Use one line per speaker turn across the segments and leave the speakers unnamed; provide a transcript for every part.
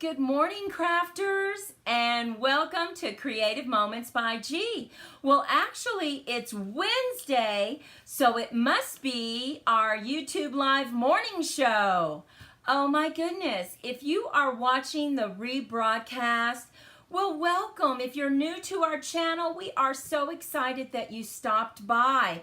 Good morning, crafters, and welcome to Creative Moments by G. Well, actually, it's Wednesday, so it must be our YouTube Live morning show. Oh my goodness, if you are watching the rebroadcast, well, welcome. If you're new to our channel, we are so excited that you stopped by.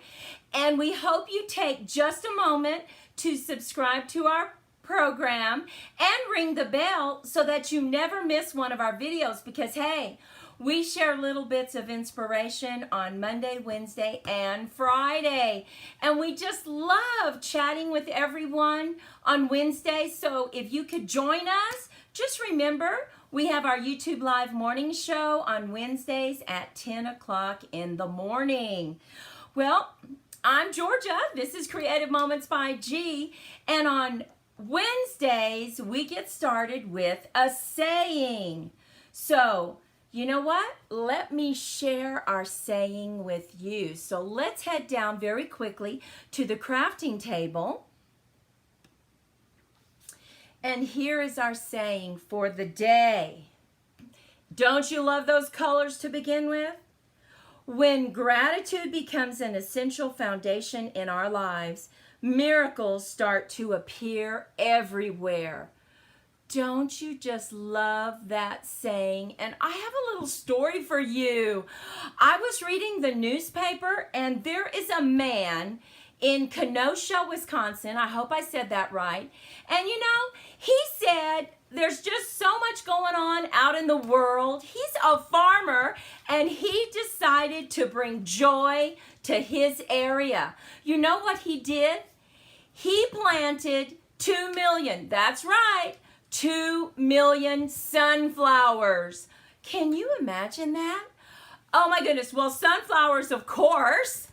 And we hope you take just a moment to subscribe to our program and ring the bell so that you never miss one of our videos, because hey, we share little bits of inspiration on Monday, Wednesday, and Friday, and we just love chatting with everyone on Wednesday. So if you could join us, just remember we have our YouTube Live morning show on Wednesdays at 10 o'clock in the morning. Well, I'm Georgia. This is Creative Moments by G, and on Wednesdays, we get started with a saying. So, you know what? Let me share our saying with you. So let's head down very quickly to the crafting table. And here is our saying for the day. Don't you love those colors to begin with? When gratitude becomes an essential foundation in our lives, miracles start to appear everywhere. Don't you just love that saying? And I have a little story for you. I was reading the newspaper, and there is a man in Kenosha, Wisconsin. I hope I said that right. And you know, he said there's just so much going on out in the world. He's a farmer, and he decided to bring joy to his area. You know what he did? He planted 2 million, that's right, 2 million sunflowers. Can you imagine that? Oh my goodness. Well, sunflowers, of course,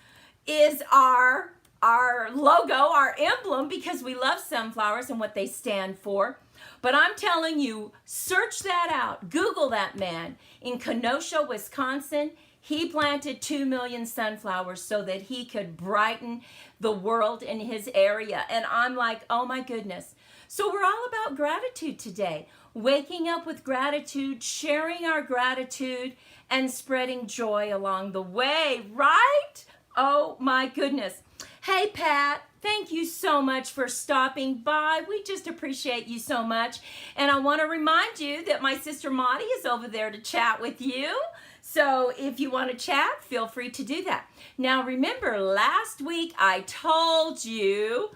is our logo, our emblem, because we love sunflowers and what they stand for. But I'm telling you, search that out. Google that man. In Kenosha, Wisconsin, he planted 2 million sunflowers so that he could brighten the world in his area. And I'm like, oh my goodness. So we're all about gratitude today. Waking up with gratitude, sharing our gratitude, and spreading joy along the way, right? Oh my goodness. Hey, Pat, thank you so much for stopping by. We just appreciate you so much. And I want to remind you that my sister Maudie is over there to chat with you. So if you want to chat, feel free to do that. Now, remember, last week I told you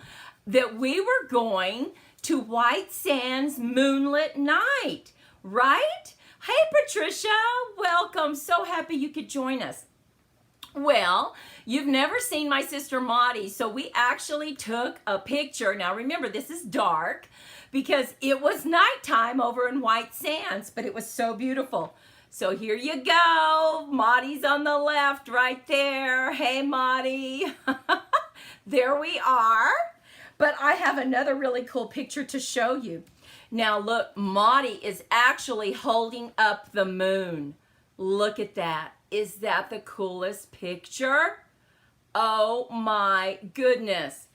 that we were going to White Sands Moonlit Night, right? Hey, Patricia, welcome. So happy you could join us. Well, you've never seen my sister Maudie, so we actually took a picture. Now, remember, this is dark because it was nighttime over in White Sands, but it was so beautiful. So here you go. Maudie's on the left right there. Hey, Maudie. There we are. But I have another really cool picture to show you. Now, look, Maudie is actually holding up the moon. Look at that. Is that the coolest picture? Oh my goodness.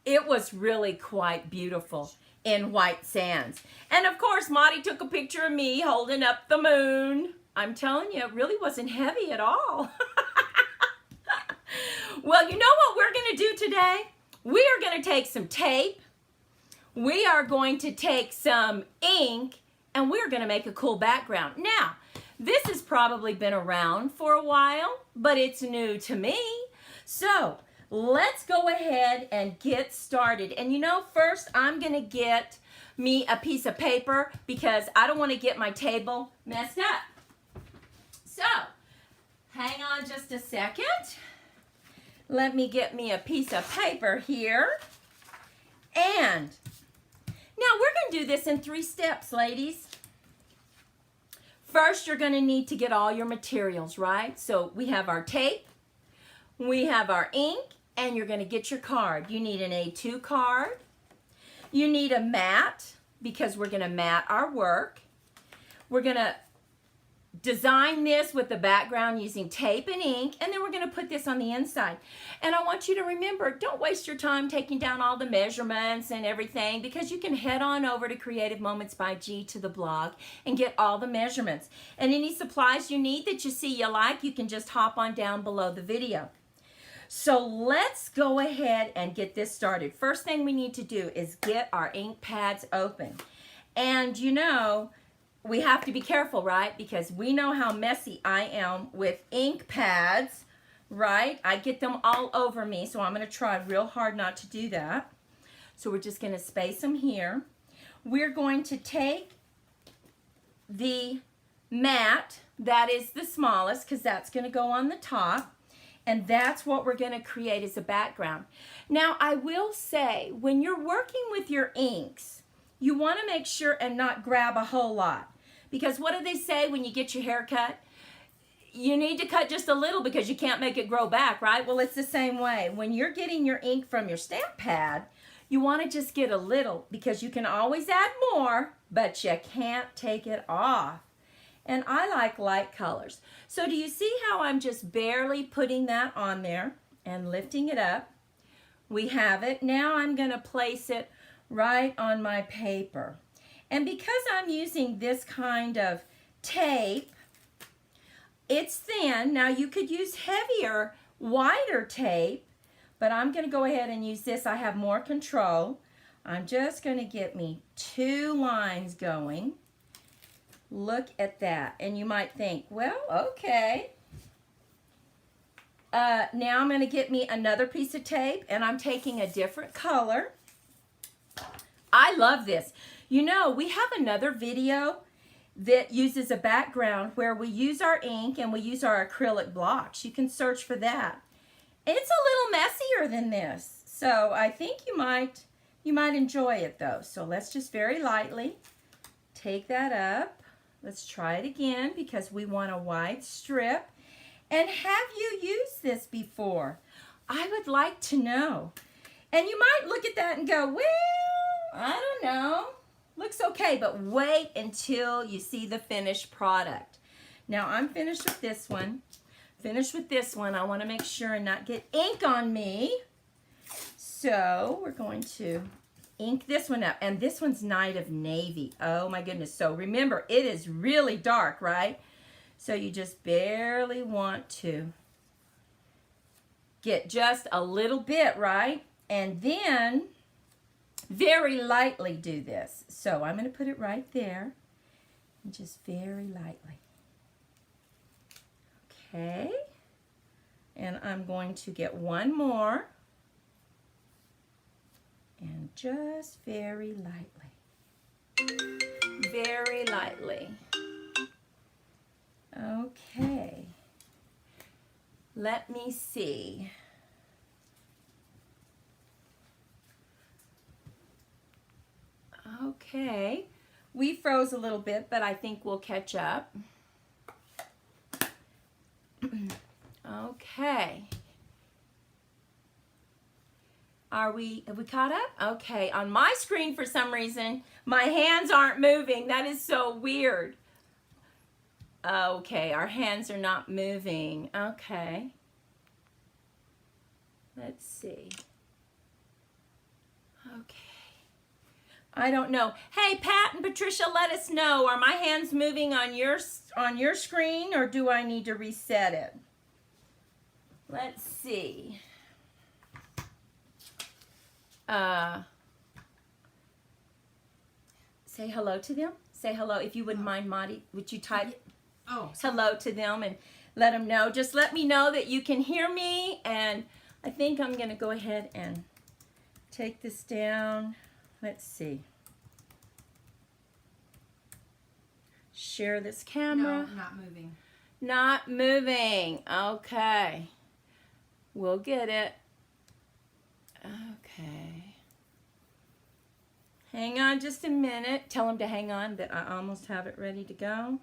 It was really quite beautiful in White Sands. And of course, Maudie took a picture of me holding up the moon. I'm telling you, it really wasn't heavy at all. Well, you know what we're going to do today? We are going to take some tape. We are going to take some ink, and we're going to make a cool background. Now, this has probably been around for a while, but it's new to me. So let's go ahead and get started. And you know, first I'm going to get me a piece of paper because I don't want to get my table messed up. So hang on just a second. Let me get me a piece of paper here. And now we're going to do this in 3 steps, ladies. First, you're going to need to get all your materials, right? So we have our tape, we have our ink, and you're going to get your card. You need an A2 card. You need a mat because we're going to mat our work. We're going to design this with the background using tape and ink, and then we're going to put this on the inside. And I want you to remember, don't waste your time taking down all the measurements and everything, because you can head on over to Creative Moments by G to the blog and get all the measurements. And any supplies you need that you see you like, you can just hop on down below the video. So let's go ahead and get this started. First thing we need to do is get our ink pads open. And you know, we have to be careful, right? Because we know how messy I am with ink pads, right? I get them all over me, so I'm going to try real hard not to do that. So we're just going to space them here. We're going to take the mat, that is the smallest, because that's going to go on the top. And that's what we're going to create as a background. Now, I will say, when you're working with your inks, you want to make sure and not grab a whole lot. Because what do they say when you get your hair cut? You need to cut just a little because you can't make it grow back, right? Well, it's the same way. When you're getting your ink from your stamp pad, you want to just get a little, because you can always add more, but you can't take it off. And I like light colors. So do you see how I'm just barely putting that on there and lifting it up? We have it. Now I'm going to place it right on my paper. And because I'm using this kind of tape, it's thin. Now you could use heavier, wider tape, but I'm going to go ahead and use this. I have more control. I'm just going to get me 2 lines going. Look at that. And you might think, well, okay. Now I'm going to get me another piece of tape, and I'm taking a different color. I love this. You know, we have another video that uses a background where we use our ink and we use our acrylic blocks. You can search for that. It's a little messier than this, so I think you might enjoy it though. So let's just very lightly take that up. Let's try it again because we want a wide strip. And have you used this before? I would like to know. And you might look at that and go, well, I don't know. Looks okay, but wait until you see the finished product. Now I'm finished with this one. I want to make sure and not get ink on me. So we're going to ink this one up. And this one's Night of Navy. Oh my goodness. So remember, it is really dark, right? So you just barely want to get just a little bit, right? And then very lightly do this. So I'm going to put it right there. And just very lightly. Okay. And I'm going to get one more. And just very lightly. Very lightly. Okay. Let me see. Okay. We froze a little bit, but I think we'll catch up. Okay. Have we caught up? Okay. On my screen, for some reason, my hands aren't moving. That is so weird. Okay, our hands are not moving. Okay. Let's see. Okay. I don't know. Hey, Pat and Patricia, let us know. Are my hands moving on your screen, or do I need to reset it? Let's see. Say hello to them. Say hello. If you wouldn't mind, Monty, would you type hello to them and let them know? Just let me know that you can hear me, and I think I'm going to go ahead and take this down. Let's see. Share this camera.
No, not moving.
Not moving. Okay. We'll get it. Okay. Hang on just a minute. Tell them to hang on, that I almost have it ready to go.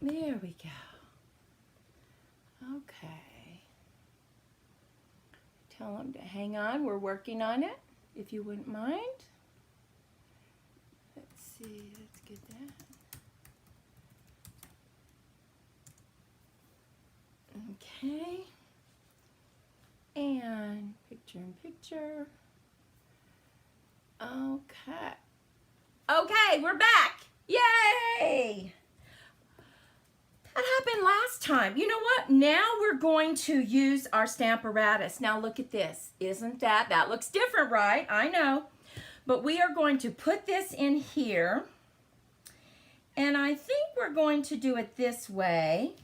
There we go. Okay. Tell them to hang on. We're working on it, if you wouldn't mind. Let's see. Let's get that. Okay. And picture in picture. Okay. Okay, we're back. Yay! That happened last time. You know what? Now we're going to use our Stamparatus. Now look at this. Isn't that looks different, right? I know. But we are going to put this in here. And I think we're going to do it this way.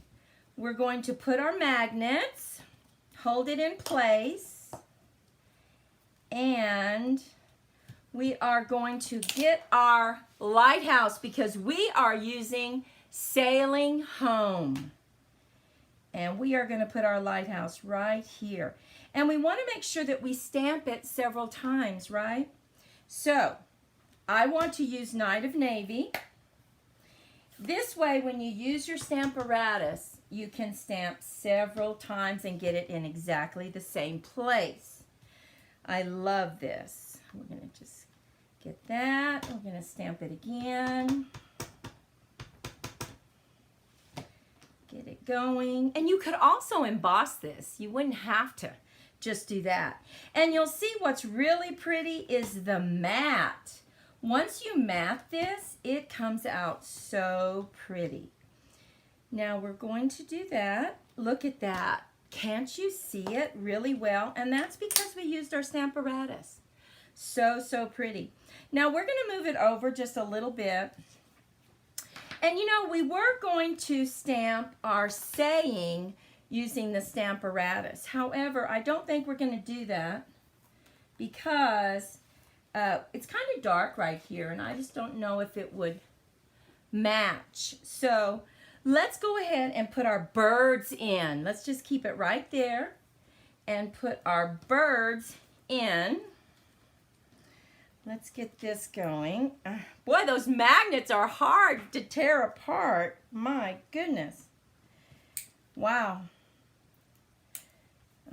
We're going to put our magnets, hold it in place, and we are going to get our lighthouse because we are using Sailing Home. And we are going to put our lighthouse right here. And we want to make sure that we stamp it several times, right? So, I want to use Night of Navy. This way, when you use your Stamparatus, you can stamp several times and get it in exactly the same place. I love this. We're going to just get that. We're going to stamp it again. Get it going. And you could also emboss this. You wouldn't have to just do that. And you'll see what's really pretty is the mat. Once you mat this, it comes out so pretty. Now we're going to do that. Look at that. Can't you see it really well? And that's because we used our Stamparatus. So, so pretty. Now we're going to move it over just a little bit. And you know, we were going to stamp our saying using the Stamparatus. However, I don't think we're going to do that because it's kind of dark right here and I just don't know if it would match. So let's go ahead and put our birds in. Let's just keep it right there and put our birds in. Let's get this going. Boy, those magnets are hard to tear apart. My goodness. Wow.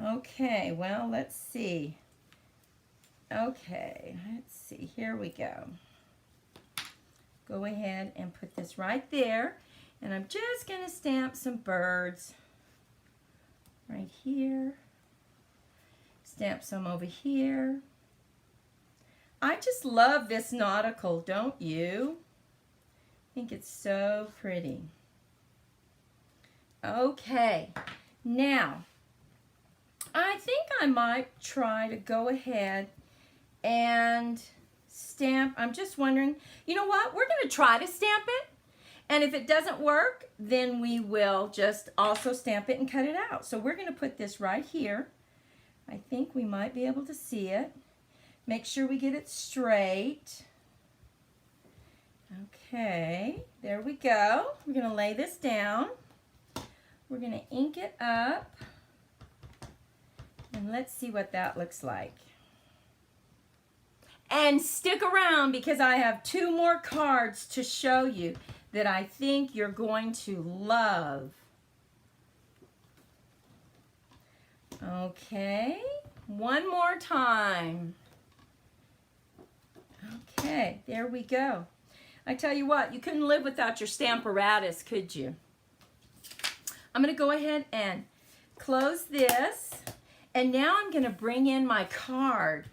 Okay, well, let's see. Okay, let's see. Here we go. Go ahead and put this right there. And I'm just going to stamp some birds right here. Stamp some over here. I just love this nautical, don't you? I think it's so pretty. Okay, now, I think I might try to go ahead and stamp. I'm just wondering, you know what? We're going to try to stamp it. And if it doesn't work, then we will just also stamp it and cut it out. So we're going to put this right here. I think we might be able to see it. Make sure we get it straight. Okay, there we go. We're going to lay this down. We're going to ink it up. And let's see what that looks like. And stick around because I have 2 more cards to show you that I think you're going to love. Okay, one more time. Okay, there we go. I tell you what, you couldn't live without your Stamparatus, could you? I'm going to go ahead and close this. And now I'm going to bring in my card.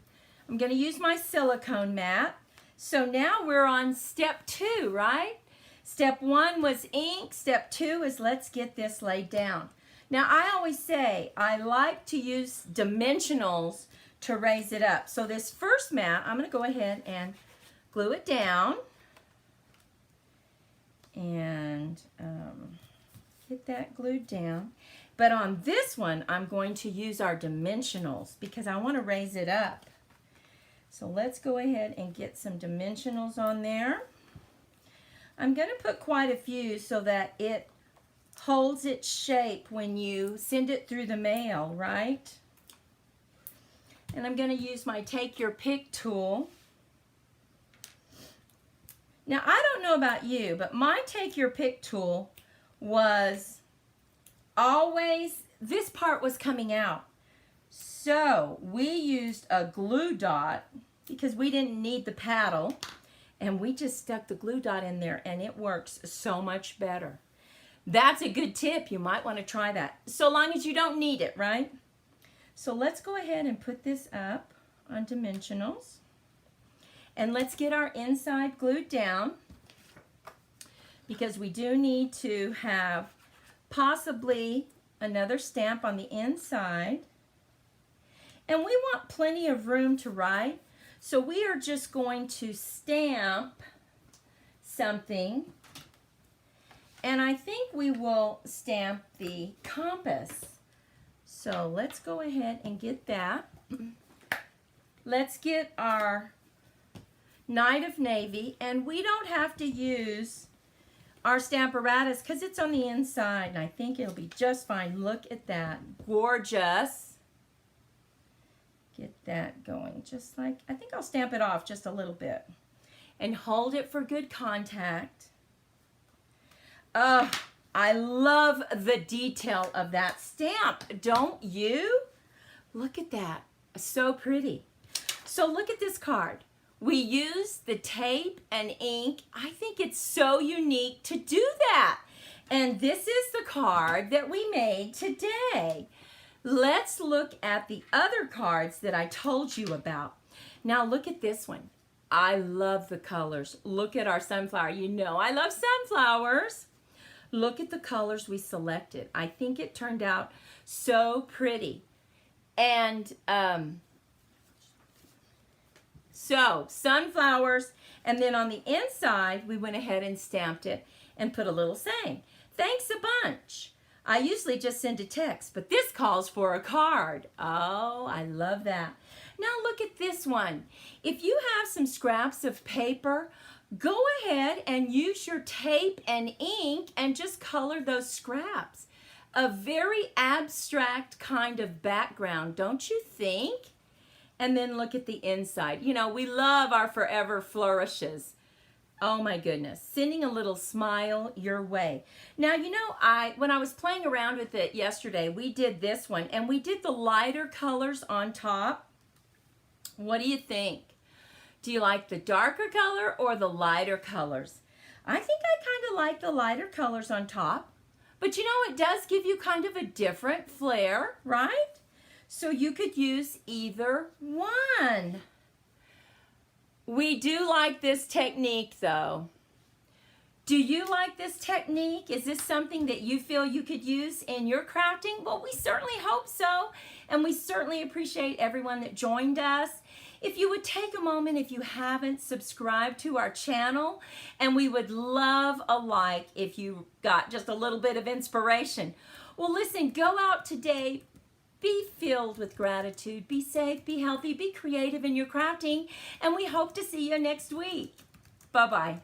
I'm going to use my silicone mat. So now we're on step 2, right? Step 1 was ink. Step 2 is let's get this laid down. Now I always say I like to use dimensionals to raise it up. So this first mat, I'm going to go ahead and glue it down. And get that glued down. But on this one, I'm going to use our dimensionals because I want to raise it up. So let's go ahead and get some dimensionals on there. I'm going to put quite a few so that it holds its shape when you send it through the mail, right? And I'm going to use my Take Your Pick tool. Now, I don't know about you, but my Take Your Pick tool was always this part was coming out. So we used a glue dot because we didn't need the paddle, and we just stuck the glue dot in there, and it works so much better. That's a good tip. You might want to try that, so long as you don't need it, right? So let's go ahead and put this up on dimensionals, and let's get our inside glued down, because we do need to have possibly another stamp on the inside, and we want plenty of room to write, so we are just going to stamp something, and I think we will stamp the compass. So let's go ahead and get that. Let's get our Knight of Navy, and we don't have to use our Stamparatus because it's on the inside, and I think it'll be just fine. Look at that. Gorgeous. Get that going just like, I think I'll stamp it off just a little bit and hold it for good contact. Oh, I love the detail of that stamp, don't you? Look at that, so pretty. So look at this card. We use the tape and ink. I think it's so unique to do that. And this is the card that we made today. Let's look at the other cards that I told you about. Now look at this one. I love the colors. Look at our sunflower. You know I love sunflowers. Look at the colors we selected. I think it turned out so pretty. And so sunflowers, and then on the inside we went ahead and stamped it and put a little saying, "Thanks a bunch. I usually just send a text, but this calls for a card." Oh, I love that. Now look at this one. If you have some scraps of paper, go ahead and use your tape and ink and just color those scraps. A very abstract kind of background, don't you think? And then look at the inside. You know, we love our forever flourishes. Oh my goodness, sending a little smile your way. Now, you know, when I was playing around with it yesterday, we did this one, and we did the lighter colors on top. What do you think? Do you like the darker color or the lighter colors? I think I kind of like the lighter colors on top, but you know, it does give you kind of a different flair, right? So you could use either one. We do like this technique though. Do you like this technique? Is this something that you feel you could use in your crafting? Well, we certainly hope so, and we certainly appreciate everyone that joined us. If you would take a moment, if you haven't subscribed to our channel, and we would love a like if you got just a little bit of inspiration. Well, listen, go out today, be filled with gratitude, be safe, be healthy, be creative in your crafting, and we hope to see you next week. Bye-bye.